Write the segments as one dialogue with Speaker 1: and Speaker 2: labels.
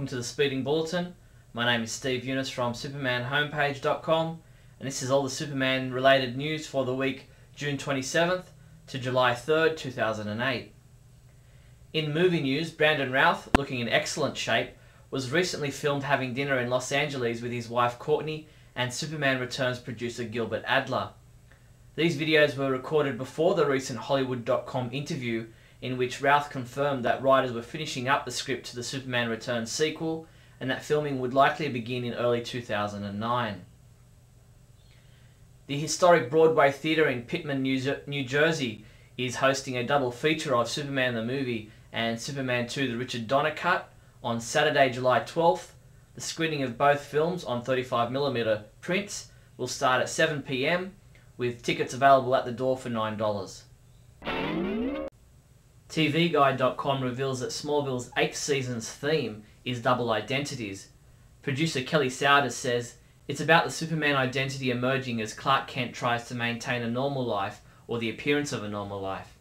Speaker 1: welcome to the Speeding Bulletin. My name is Steve Younis from supermanhomepage.com, and this is all the Superman related news for the week June 27th to July 3rd, 2008. In movie news, Brandon Routh, looking in excellent shape, was recently filmed having dinner in Los Angeles with his wife Courtney and Superman Returns producer Gilbert Adler. These videos were recorded before the recent Hollywood.com interview in which Routh confirmed that writers were finishing up the script to the Superman Returns sequel and that filming would likely begin in early 2009. The historic Broadway Theatre in Pitman, New Jersey is hosting a double feature of Superman the Movie and Superman 2 The Richard Donner Cut on Saturday, July 12th. The screening of both films on 35mm prints will start at 7 p.m, with tickets available at the door for $9. TVGuide.com reveals that Smallville's 8th season's theme is double identities. Producer Kelly Souders says, "It's about the Superman identity emerging as Clark Kent tries to maintain a normal life or the appearance of a normal life.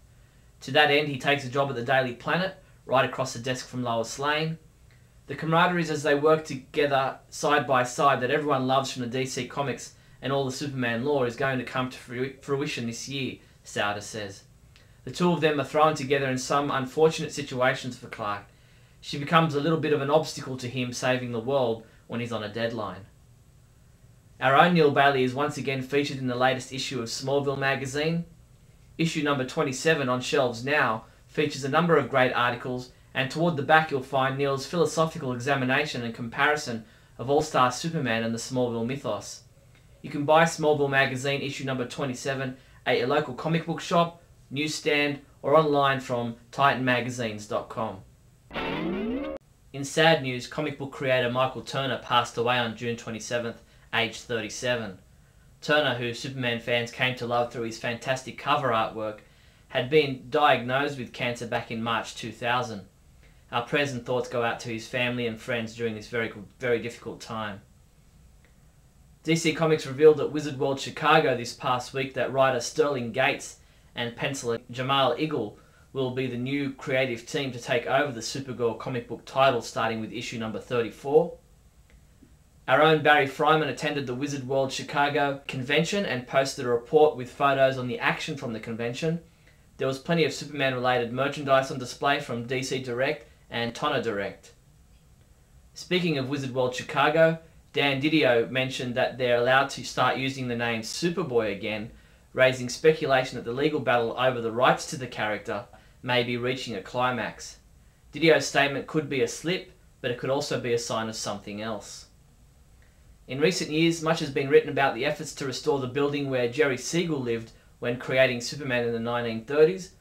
Speaker 1: To that end, he takes a job at the Daily Planet, right across the desk from Lois Lane. The camaraderie as they work together side by side that everyone loves from the DC Comics and all the Superman lore is going to come to fruition this year," Souders says. The two of them are thrown together in some unfortunate situations for Clark. She becomes a little bit of an obstacle to him saving the world when he's on a deadline. Our own Neal Bailey is once again featured in the latest issue of Smallville magazine. Issue number 27, on shelves now, features a number of great articles, and toward the back you'll find Neal's philosophical examination and comparison of All-Star Superman and the Smallville mythos. You can buy Smallville magazine issue number 27 at your local comic book shop, newsstand, or online from titanmagazines.com. In sad news, comic book creator Michael Turner passed away on June 27th, aged 37. Turner, who Superman fans came to love through his fantastic cover artwork, had been diagnosed with cancer back in March 2000. Our prayers and thoughts go out to his family and friends during this very difficult time. DC Comics revealed at Wizard World Chicago this past week that writer Sterling Gates and penciler Jamal Igle will be the new creative team to take over the Supergirl comic book title starting with issue number 34. Our own Barry Fryman attended the Wizard World Chicago convention and posted a report with photos on the action from the convention. There was plenty of Superman related merchandise on display from DC Direct and Tonner Direct. Speaking of Wizard World Chicago, Dan Didio mentioned that they're allowed to start using the name Superboy again, raising speculation that the legal battle over the rights to the character may be reaching a climax. Didio's statement could be a slip, but it could also be a sign of something else. In recent years, much has been written about the efforts to restore the building where Jerry Siegel lived when creating Superman in the 1930s,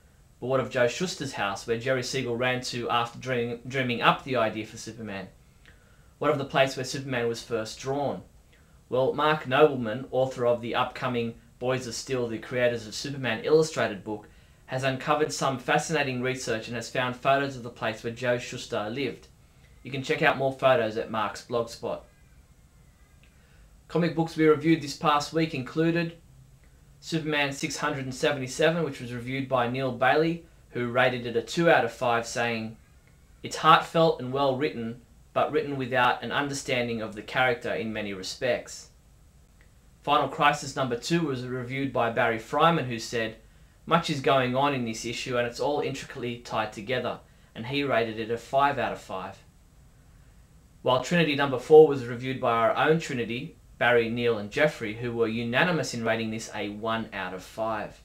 Speaker 1: but what of Joe Shuster's house, where Jerry Siegel ran to after dreaming up the idea for Superman? What of the place where Superman was first drawn? Well, Mark Nobleman, author of the upcoming Boys of Steel, the creators of Superman Illustrated book, has uncovered some fascinating research and has found photos of the place where Joe Shuster lived. You can check out more photos at Mark's blogspot. Comic books we reviewed this past week included Superman 677, which was reviewed by Neal Bailey, who rated it a 2 out of 5, saying, "It's heartfelt and well written, but written without an understanding of the character in many respects." Final Crisis number 2 was reviewed by Barry Fryman, who said, "Much is going on in this issue and it's all intricately tied together," and he rated it a 5 out of 5. While Trinity number 4 was reviewed by our own Trinity, Barry, Neil and Jeffrey, who were unanimous in rating this a 1 out of 5.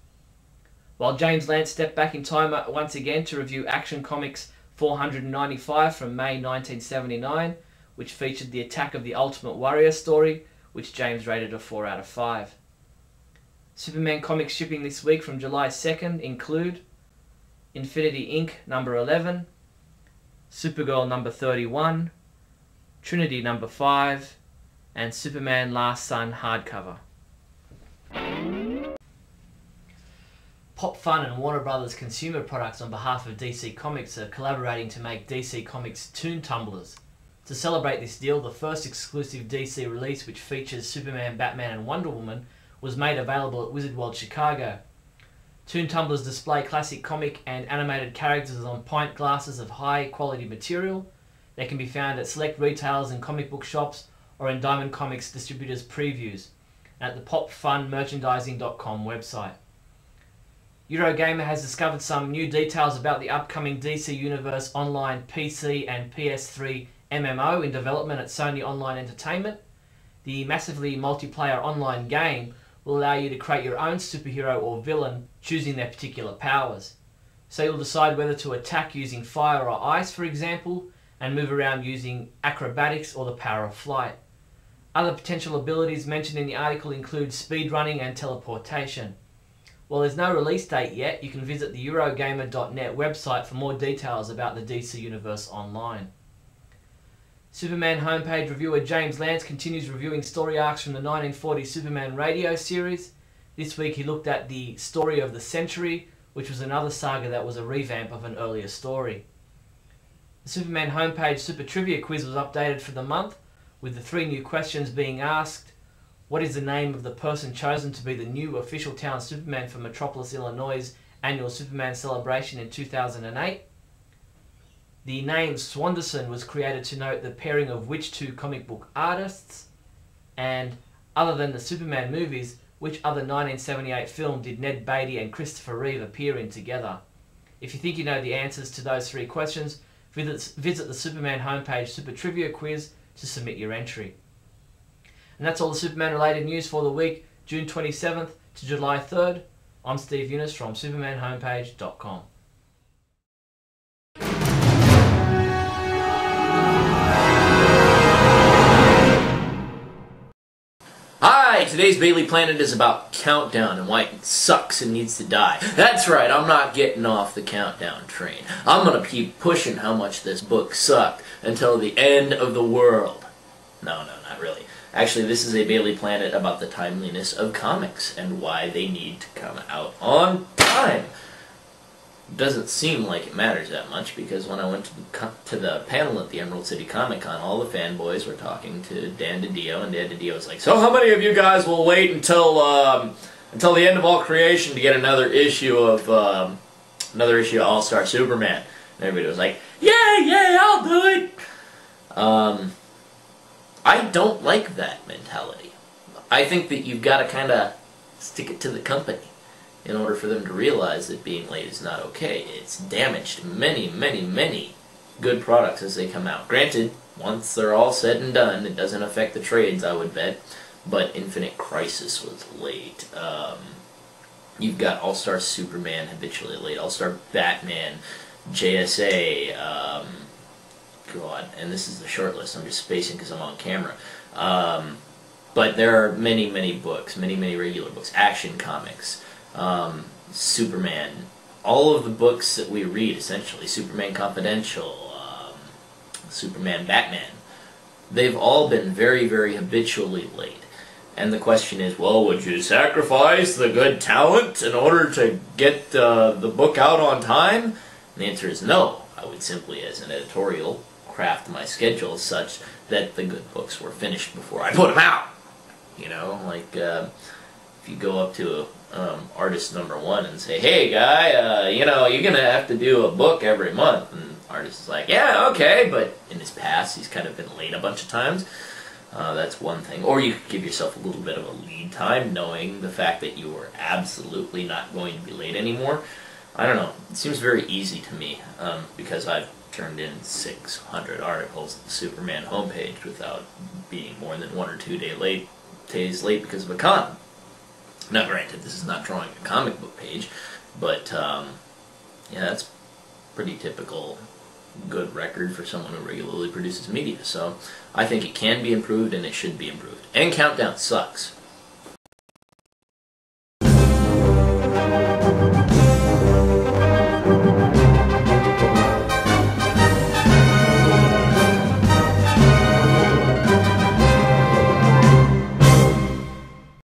Speaker 1: While James Lance stepped back in time once again to review Action Comics 495 from May 1979, which featured the Attack of the Ultimate Warrior story, which James rated a 4 out of 5. Superman comics shipping this week from July 2nd include Infinity Inc. number 11, Supergirl number 31, Trinity number 5, and Superman Last Son hardcover. Pop Fun and Warner Brothers Consumer Products on behalf of DC Comics are collaborating to make DC Comics Toon Tumblers. To celebrate this deal, the first exclusive DC release, which features Superman, Batman and Wonder Woman, was made available at Wizard World Chicago. Toon Tumblers display classic comic and animated characters on pint glasses of high quality material. They can be found at select retailers and comic book shops or in Diamond Comics distributors' previews at the popfunmerchandising.com website. Eurogamer has discovered some new details about the upcoming DC Universe Online PC and PS3 MMO in development at Sony Online Entertainment. The massively multiplayer online game will allow you to create your own superhero or villain, choosing their particular powers. So you'll decide whether to attack using fire or ice, for example, and move around using acrobatics or the power of flight. Other potential abilities mentioned in the article include speedrunning and teleportation. While there's no release date yet, you can visit the Eurogamer.net website for more details about the DC Universe Online. Superman homepage reviewer James Lance continues reviewing story arcs from the 1940 Superman radio series. This week he looked at the Story of the Century, which was another saga that was a revamp of an earlier story. The Superman homepage Super Trivia quiz was updated for the month, with the 3 new questions being asked. What is the name of the person chosen to be the new official town Superman for Metropolis, Illinois' annual Superman celebration in 2008? The name Swanderson was created to note the pairing of which 2 comic book artists? And other than the Superman movies, which other 1978 film did Neal Bailey and Christopher Reeve appear in together? If you think you know the answers to those 3 questions, visit the Superman homepage Super Trivia quiz to submit your entry. And that's all the Superman related news for the week, June 27th to July 3rd. I'm Steve Younis from supermanhomepage.com.
Speaker 2: Hi, today's Bailey Planet is about Countdown and why it sucks and needs to die. That's right, I'm not getting off the Countdown train. I'm gonna keep pushing how much this book sucked until the end of the world. No, not really. Actually, this is a Bailey Planet about the timeliness of comics and why they need to come out on time. Doesn't seem like it matters that much, because when I went to the panel at the Emerald City Comic Con, all the fanboys were talking to Dan DiDio, and Dan DiDio was like, "So how many of you guys will wait until the end of all creation to get another issue of All-Star Superman?" And everybody was like, "Yeah, I'll do it." I don't like that mentality. I think that you've got to kind of stick it to the company in order for them to realize that being late is not okay. It's damaged many good products as they come out. Granted, once they're all said and done, it doesn't affect the trades, I would bet, but Infinite Crisis was late. You've got All-Star Superman habitually late, All-Star Batman, JSA, God, and this is the short list, I'm just spacing because I'm on camera. But there are many books, many regular books, Action Comics, Superman, all of the books that we read, essentially, Superman Confidential, Superman Batman, they've all been very habitually late. And the question is, well, would you sacrifice the good talent in order to get the book out on time? And the answer is no. I would simply, as an editorial, craft my schedule such that the good books were finished before I put them out. You know, like if you go up to artist number 1 and say, "Hey guy, you know, you're gonna have to do a book every month," and the artist is like, "Yeah, okay," but in his past he's kind of been late a bunch of times. That's one thing. Or you could give yourself a little bit of a lead time, knowing the fact that you were absolutely not going to be late anymore. I don't know. It seems very easy to me, because I've turned in 600 articles at the Superman homepage without being more than 1 or 2 days late because of a con. Now, granted, this is not drawing a comic book page, but yeah, that's pretty typical good record for someone who regularly produces media. So I think it can be improved and it should be improved. And Countdown sucks.